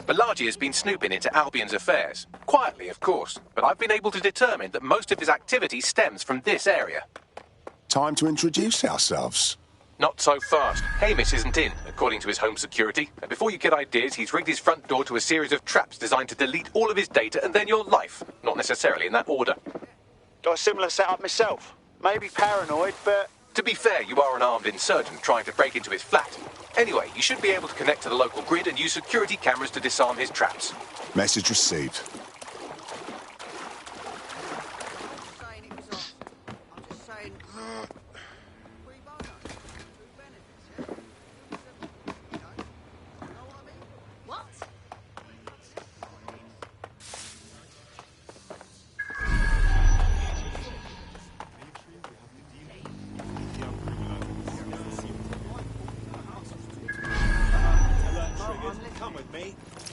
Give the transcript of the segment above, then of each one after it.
Bagley has been snooping into Albion's affairs. Quietly, of course, but I've been able to determine that most of his activity stems from this area. Time to introduce ourselves. Not so fast. Hamish isn't in, according to his home security. And before you get ideas, he's rigged his front door to a series of traps designed to delete all of his data and then your life. Not necessarily in that order. Got a similar setup myself. Maybe paranoid, but... To be fair, you are an armed insurgent trying to break into his flat. Anyway, you should be able to connect to the local grid and use security cameras to disarm his traps. Message received.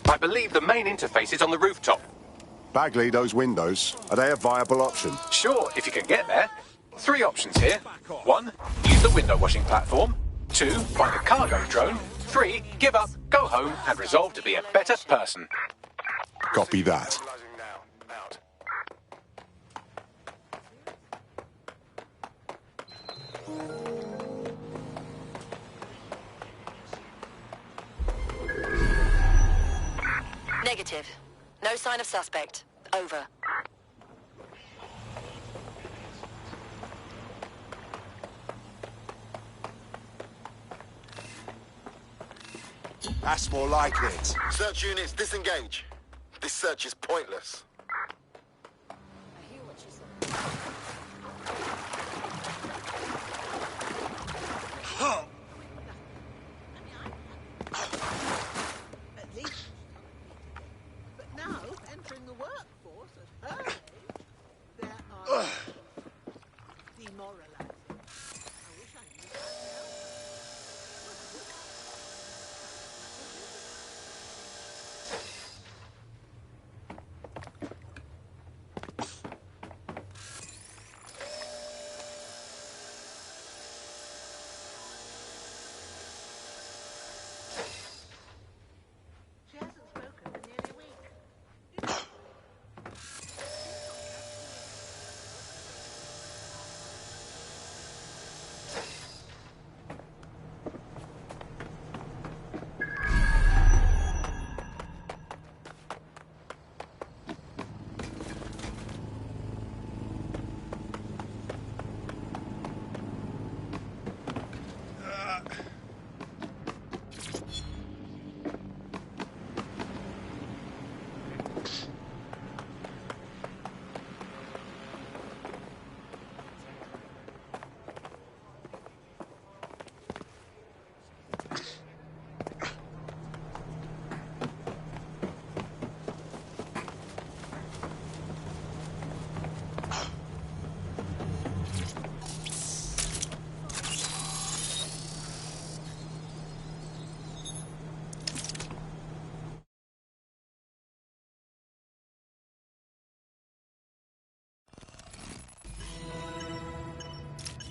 I believe the main interface is on the rooftop. Bagley, those windows, are they a viable option? Sure, if you can get there. 3 options here. 1, use the window washing platform. 2, find a cargo drone. 3, give up, go home, and resolve to be a better person. Copy that. Negative. No sign of suspect. Over. That's more like it. Search units, disengage. This search is pointless.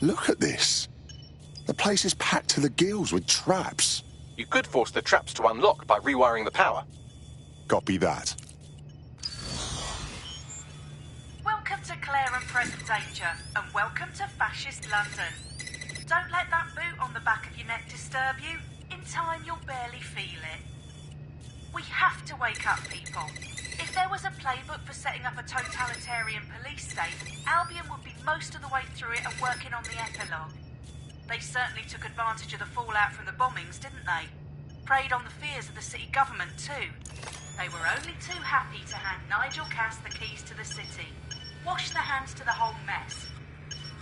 Look at this. The place is packed to the gills with traps. You could force the traps to unlock by rewiring the power. Copy that. Welcome to Clare and Present Danger, and welcome to Fascist London. Don't let that boot on the back of your neck disturb you. In time, you'll barely feel it. We have to wake up, people. If there was a playbook for setting up a totalitarian police state, Albion would be most of the way through it and working on the epilogue. They certainly took advantage of the fallout from the bombings, didn't they? Preyed on the fears of the city government, too. They were only too happy to hand Nigel Cass the keys to the city. Wash their hands to the whole mess.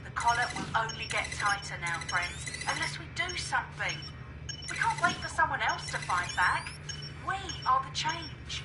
The collar will only get tighter now, friends, unless we do something. We can't wait for someone else to fight back. We are the change.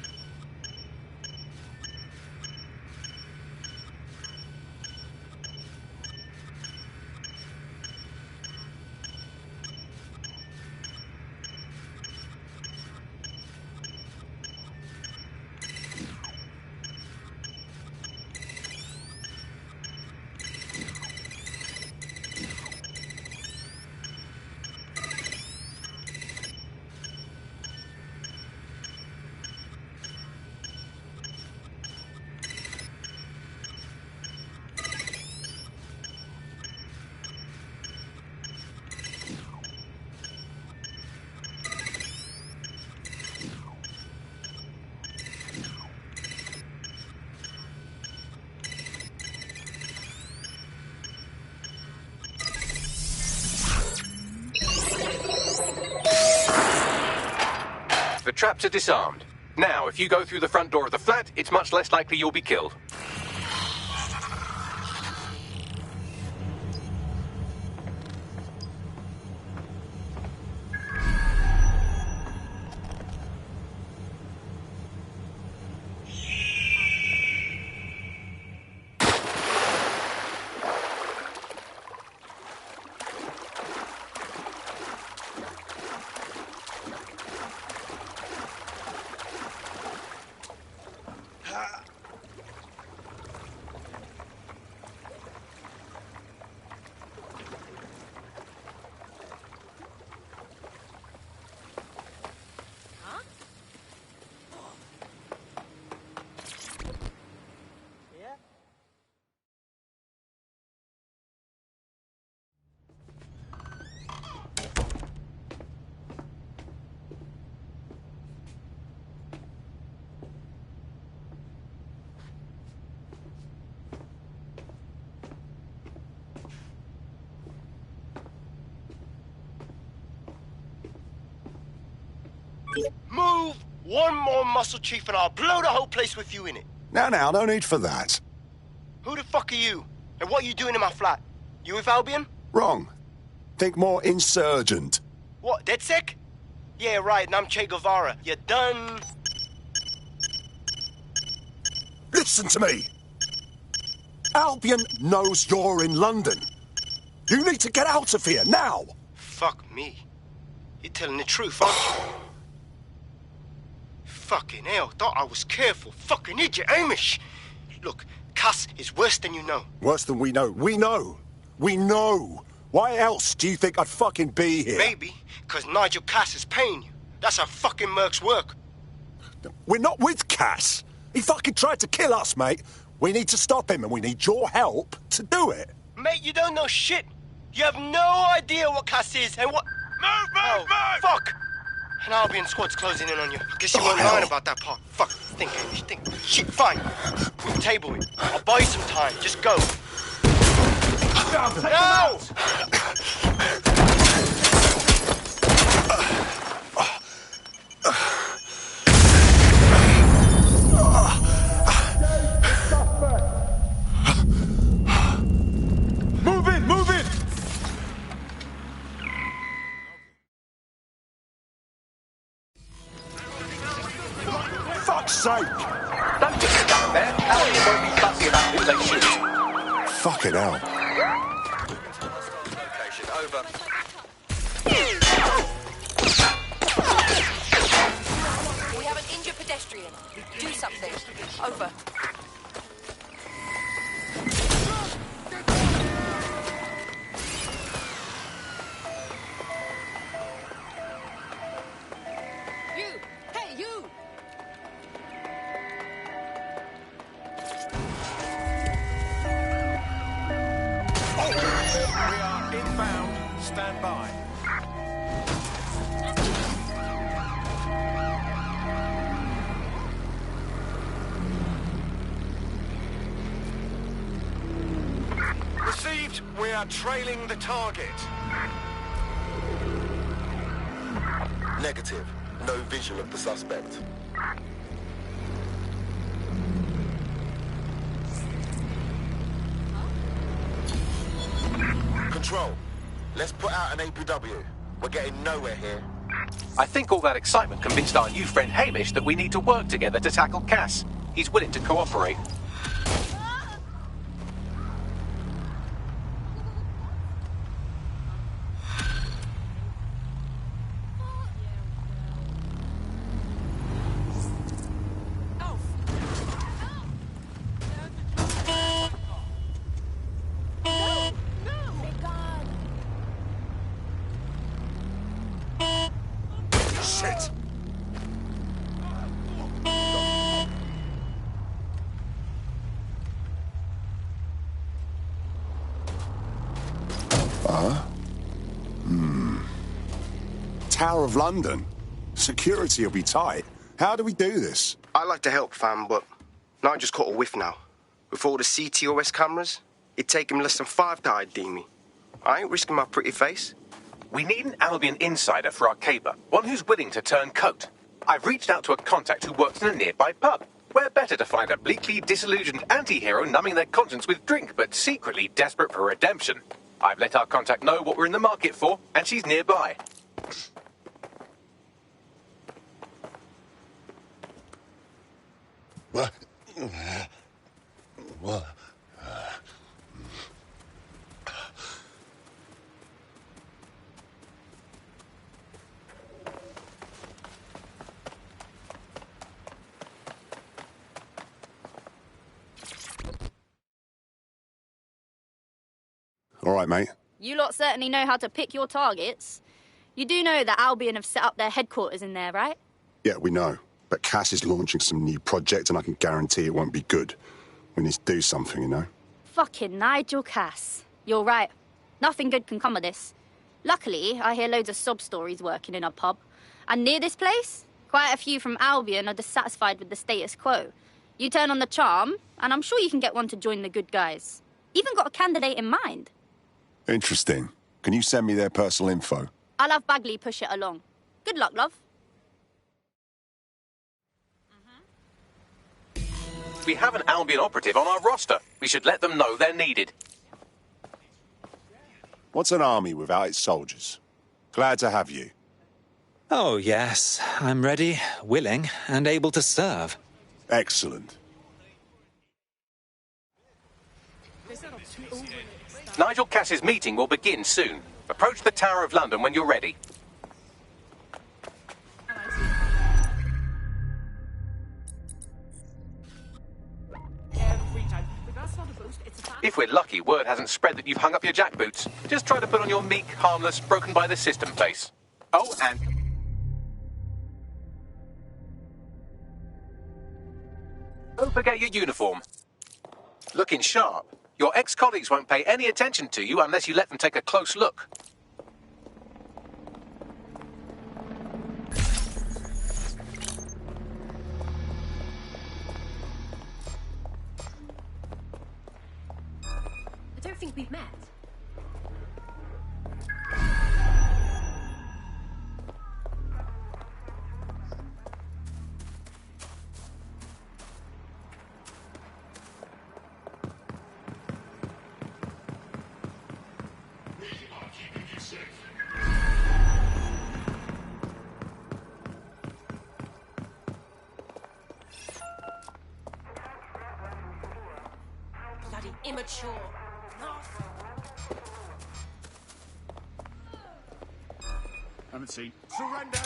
The traps are disarmed. Now, if you go through the front door of the flat, it's much less likely you'll be killed. Move one more muscle, Chief, and I'll blow the whole place with you in it. Now, no need for that. Who the fuck are you? And what are you doing in my flat? You with Albion? Wrong. Think more insurgent. What, DedSec? Yeah, right, and I'm Che Guevara. You done? Listen to me. Albion knows you're in London. You need to get out of here, now. Fuck me. You're telling the truth, aren't you? Fucking hell, thought I was careful. Fucking idiot, Amish. Look, Cass is worse than you know. Worse than we know. We know. We know. Why else do you think I'd fucking be here? Maybe, because Nigel Cass is paying you. That's how fucking mercs work. We're not with Cass. He fucking tried to kill us, mate. We need to stop him, and we need your help to do it. Mate, you don't know shit. You have no idea what Cass is and what... Move! Fuck! An Albion squad's closing in on you. I guess you weren't lying about that part. Fuck. Think, Amish, think. Shit, fine. We'll table it. I'll buy you some time. Just go. No! Move in! Fuck's sake! Don't just stand there. Albion won't be fussy about who they shoot. Fucking hell. Location, over. We have an injured pedestrian. Do something. Over. You! Hey, you! We are inbound. Stand by. Received. We are trailing the target. Negative. No visual of the suspect. Control. Let's put out an APW. We're getting nowhere here. I think all that excitement convinced our new friend Hamish that we need to work together to tackle Cass. He's willing to cooperate. Shit! Tower of London. Security will be tight. How do we do this? I'd like to help, fam, but now I just caught a whiff now. With all the CTOS cameras, it'd take him less than 5 to ID me. I ain't risking my pretty face. We need an Albion insider for our caper. One who's willing to turn coat. I've reached out to a contact who works in a nearby pub. Where better to find a bleakly disillusioned anti-hero numbing their conscience with drink, but secretly desperate for redemption. I've let our contact know what we're in the market for, and she's nearby. What? All right, mate. You lot certainly know how to pick your targets. You do know that Albion have set up their headquarters in there, right? Yeah, we know. But Cass is launching some new project, and I can guarantee it won't be good. We need to do something, you know? Fucking Nigel Cass. You're right. Nothing good can come of this. Luckily, I hear loads of sob stories working in a pub. And near this place, quite a few from Albion are dissatisfied with the status quo. You turn on the charm, and I'm sure you can get one to join the good guys. Even got a candidate in mind. Interesting. Can you send me their personal info? I'll have Bagley push it along. Good luck, love. We have an Albion operative on our roster. We should let them know they're needed. What's an army without its soldiers? Glad to have you. Oh, yes. I'm ready, willing, and able to serve. Excellent. Nigel Cass's meeting will begin soon. Approach the Tower of London when you're ready. If we're lucky, word hasn't spread that you've hung up your jackboots. Just try to put on your meek, harmless, broken-by-the-system face. Oh, and... don't forget your uniform. Looking sharp. Your ex-colleagues won't pay any attention to you unless you let them take a close look. I don't think we've met. Bloody immature. Haven't seen. Surrender!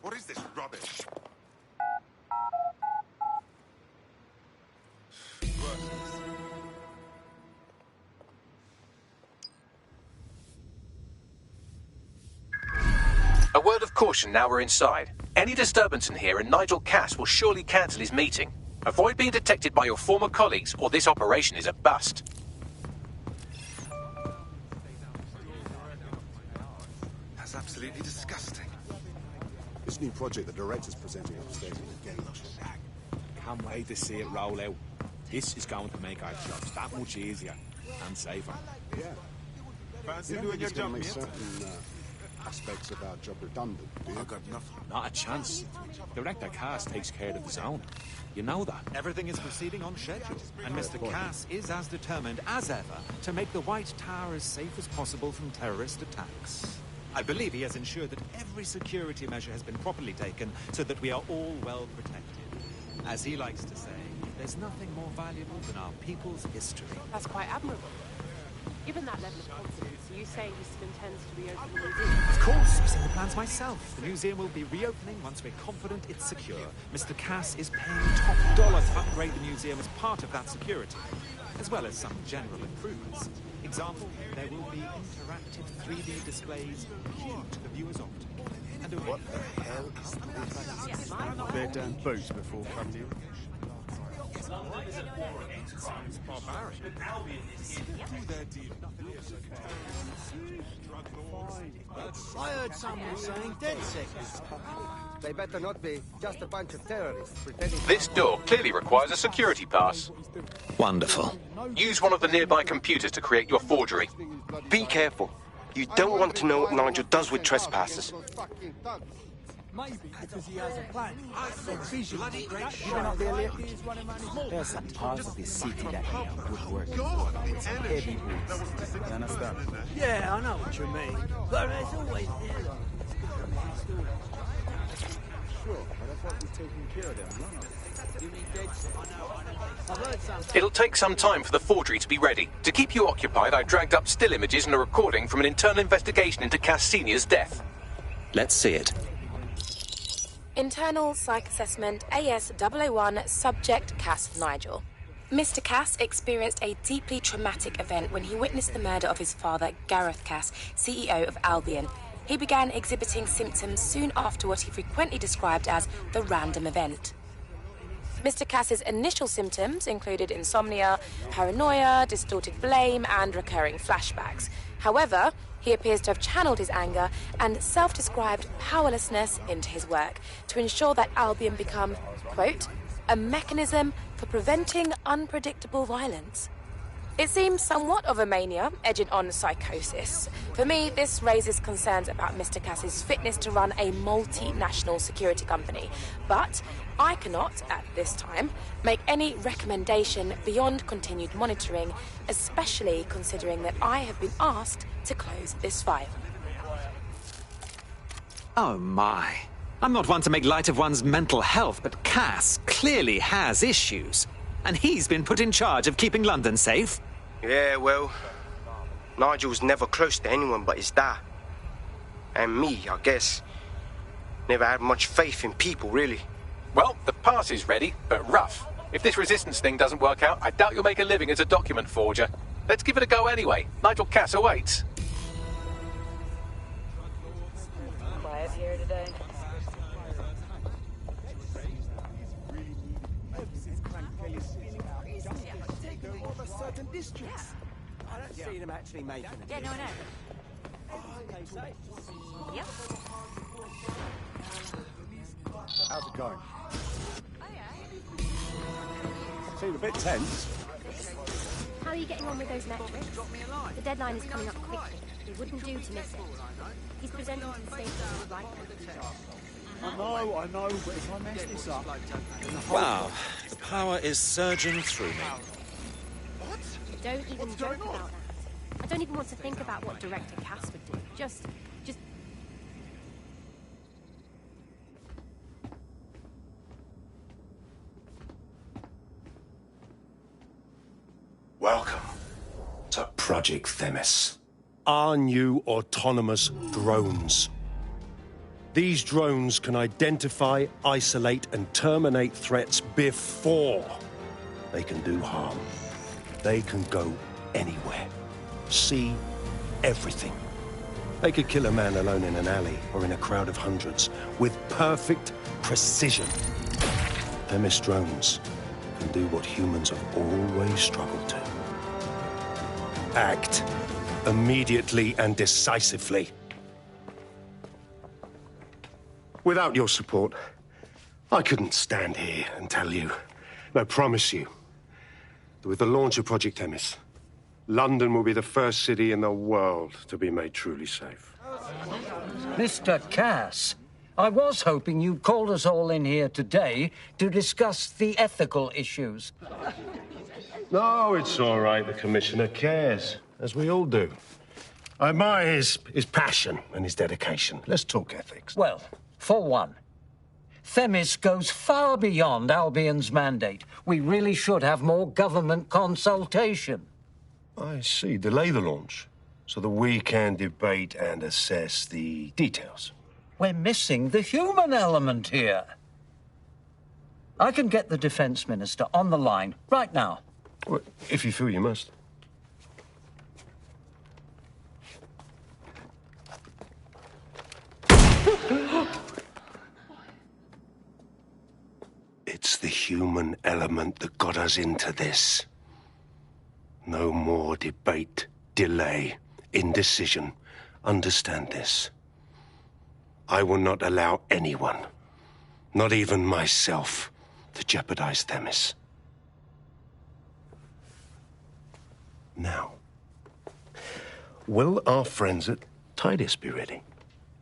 What is this rubbish? A word of caution now we're inside. Any disturbance in here and Nigel Cass will surely cancel his meeting. Avoid being detected by your former colleagues or this operation is a bust. That's absolutely disgusting. This new project the director's presenting upstairs in the gauge. Can't wait to see it roll out. This is going to make our jobs that much easier and safer. Yeah. Fancy You don't doing think your it's going job, to make mate? certain aspects of our job redundant, do you? I got nothing. Not a chance. Director Cass takes care of his own. You know that. Everything is proceeding on schedule, and Mr. Cass is as determined as ever to make the White Tower as safe as possible from terrorist attacks. I believe he has ensured that every security measure has been properly taken so that we are all well protected. As he likes to say, there's nothing more valuable than our people's history. That's quite admirable. Given that level of confidence, are you saying he still intends to reopen the museum? Of course, I've seen the plans myself. The museum will be reopening once we're confident it's secure. Mr. Cass is paying top dollar to upgrade the museum as part of that security, as well as some general improvements. Example, there will be interactive 3D displays key to the viewer's optic. And what the hell is this? Bear down boots before coming in. I heard someone saying dead seconds. They better not be. Just a bunch of terrorists pretending... This door clearly requires a security pass. Wonderful. Use one of the nearby computers to create your forgery. Be careful. You don't want to know what Nigel does with trespassers. Maybe because he has a plan. Vision. There are some parts of the city that need good work. Heavy boots. You understand? Yeah, I know what you mean. But there's always the other. Sure, but I thought we'd taken care of them, no? You mean dead set? I know. I've heard some. It'll take some time for the forgery to be ready. To keep you occupied, I dragged up still images and a recording from an internal investigation into Cass Sr.'s death. Let's see it. Internal Psych Assessment AS001 Subject Cass Nigel. Mr. Cass experienced a deeply traumatic event when he witnessed the murder of his father, Gareth Cass, CEO of Albion. He began exhibiting symptoms soon after what he frequently described as the random event. Mr. Cass's initial symptoms included insomnia, paranoia, distorted blame, and recurring flashbacks. However, he appears to have channeled his anger and self-described powerlessness into his work to ensure that Albion become, quote, a mechanism for preventing unpredictable violence. It seems somewhat of a mania, edging on psychosis. For me, this raises concerns about Mr. Cass's fitness to run a multinational security company. But I cannot, at this time, make any recommendation beyond continued monitoring, especially considering that I have been asked to close this file. Oh my. I'm not one to make light of one's mental health, but Cass clearly has issues. And he's been put in charge of keeping London safe. Yeah, well, Nigel's never close to anyone but his dad. And me, I guess. Never had much faith in people, really. Well, the pass is ready, but rough. If this resistance thing doesn't work out, I doubt you'll make a living as a document forger. Let's give it a go anyway. Nigel Cass awaits. Quiet here today. I don't see them actually making it. Yeah, no, I know. Yep. How's it going? Seem a bit tense. How are you getting on with those metrics? The deadline is coming up quickly. It wouldn't do to miss it. He's presenting to the state right now. I know, but if I mess this up... Wow, the power is surging through me. Don't even joke about that. I don't even want to think about what Director Cass would do. Just... Welcome to Project Themis. Our new autonomous drones. These drones can identify, isolate, and terminate threats before they can do harm. They can go anywhere, see everything. They could kill a man alone in an alley or in a crowd of hundreds with perfect precision. Themis drones can do what humans have always struggled to. Act immediately and decisively. Without your support, I couldn't stand here and tell you, I promise you, that with the launch of Project Themis, London will be the first city in the world to be made truly safe. Mr. Cass, I was hoping you'd called us all in here today to discuss the ethical issues. No, it's all right. The Commissioner cares, as we all do. I admire his passion and his dedication. Let's talk ethics. Well, for one, Themis goes far beyond Albion's mandate. We really should have more government consultation. I see. Delay the launch so that we can debate and assess the details. We're missing the human element here. I can get the Defence Minister on the line right now. Well, if you feel you must. It's the human element that got us into this. No more debate, delay, indecision. Understand this. I will not allow anyone, not even myself, to jeopardize Themis. Now, will our friends at Titus be ready?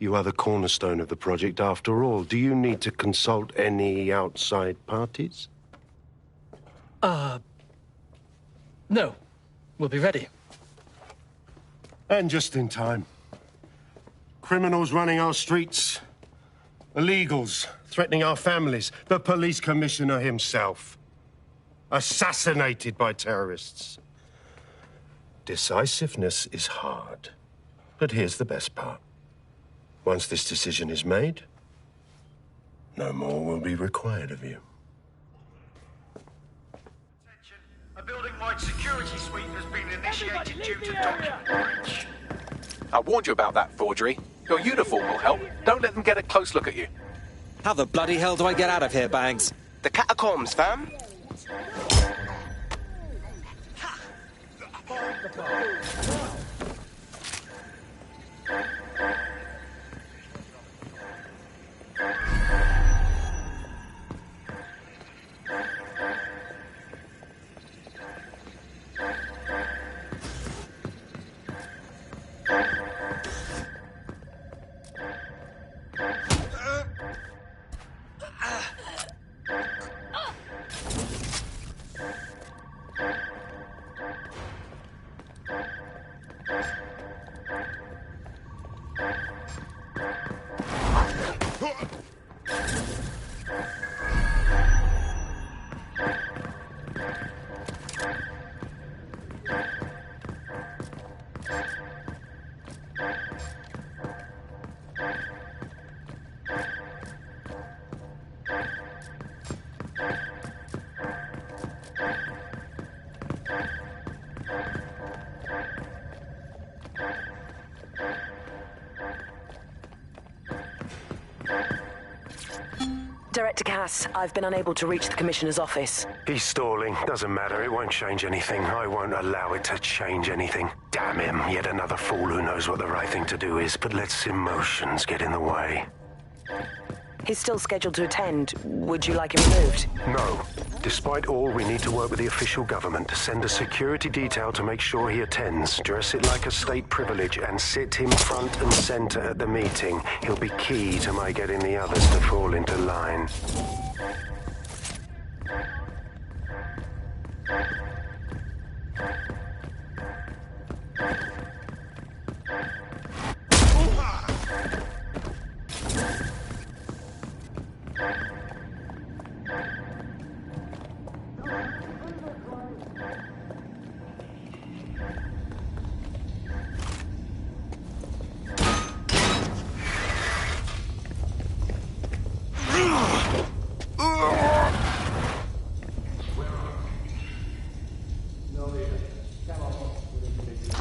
You are the cornerstone of the project after all. Do you need to consult any outside parties? No. We'll be ready. And just in time. Criminals running our streets. Illegals threatening our families. The police commissioner himself. Assassinated by terrorists. Decisiveness is hard. But here's the best part. Once this decision is made, no more will be required of you. A building-wide security sweep has been initiated due to document breach. I warned you about that forgery. Your uniform will help. Don't let them get a close look at you. How the bloody hell do I get out of here, Bags? The catacombs, fam. Director Cass, I've been unable to reach the Commissioner's office. He's stalling. Doesn't matter. It won't change anything. I won't allow it to change anything. Damn him. Yet another fool who knows what the right thing to do is, but lets emotions get in the way. He's still scheduled to attend. Would you like him removed? No. Despite all, we need to work with the official government to send a security detail to make sure he attends. Dress it like a state privilege and sit him front and center at the meeting. He'll be key to my getting the others to fall into line.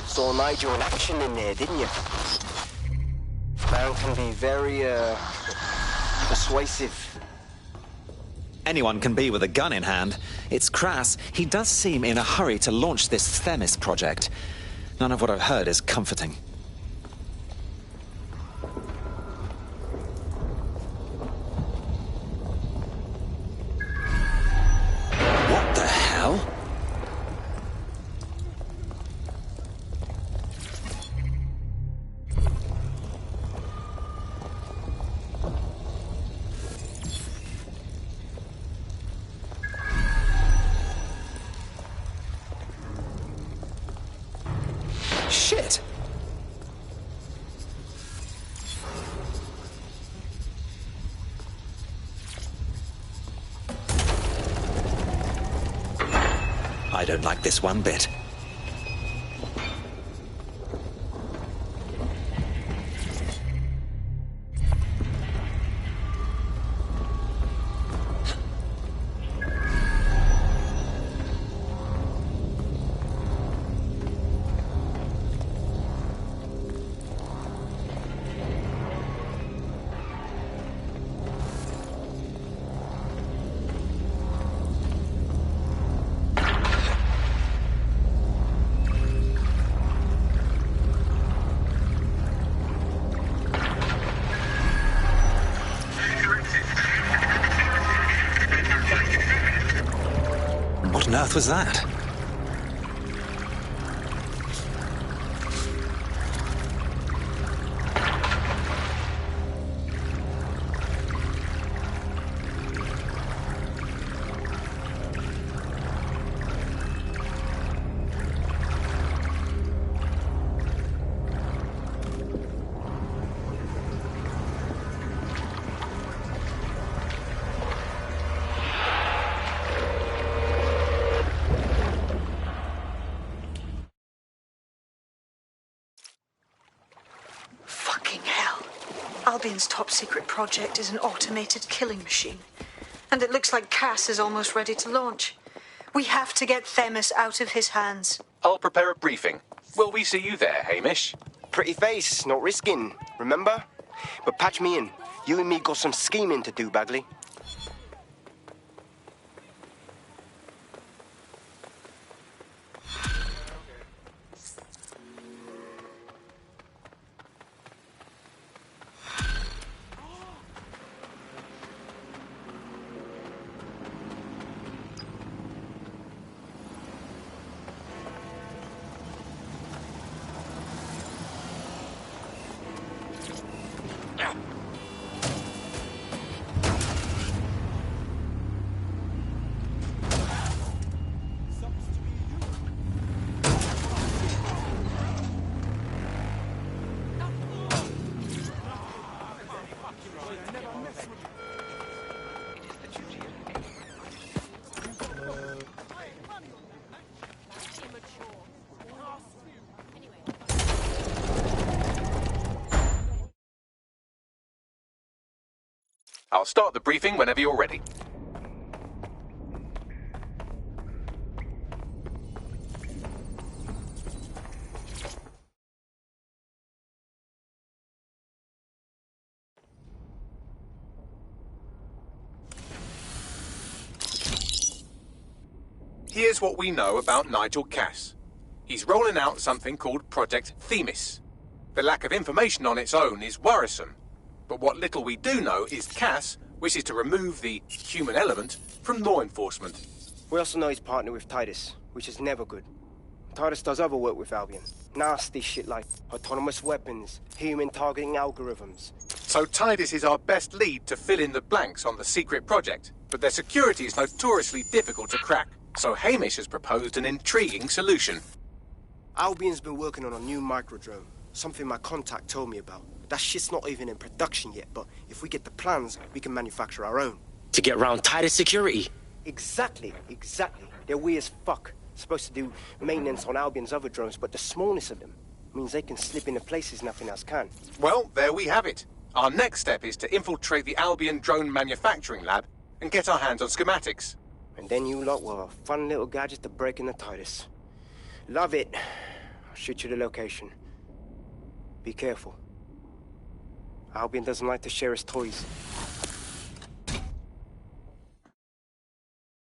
Saw Nigel in action in there, didn't you? Man can be very, persuasive. Anyone can be with a gun in hand. It's crass. He does seem in a hurry to launch this Themis project. None of what I've heard is comforting. What the hell? Shit! I don't like this one bit. was that? Fucking hell. Albion's top secret project is an automated killing machine. And it looks like Cass is almost ready to launch. We have to get Themis out of his hands. I'll prepare a briefing. Will we see you there, Hamish? Pretty face, not risking, remember? But patch me in. You and me got some scheming to do, Bagley. I'll start the briefing whenever you're ready. Here's what we know about Nigel Cass. He's rolling out something called Project Themis. The lack of information on its own is worrisome. But what little we do know is Cass wishes to remove the human element from law enforcement. We also know he's partnered with Titus, which is never good. Titus does other work with Albion. Nasty shit like autonomous weapons, human targeting algorithms. So Titus is our best lead to fill in the blanks on the secret project, but their security is notoriously difficult to crack. So Hamish has proposed an intriguing solution. Albion's been working on a new microdrone, something my contact told me about. That shit's not even in production yet, but if we get the plans, we can manufacture our own. To get around Titus security? Exactly. They're weird as fuck. Supposed to do maintenance on Albion's other drones, but the smallness of them means they can slip into places nothing else can. Well, there we have it. Our next step is to infiltrate the Albion drone manufacturing lab and get our hands on schematics. And then you lot will have a fun little gadget to break into Titus. Love it. I'll shoot you the location. Be careful. Albion doesn't like to share his toys.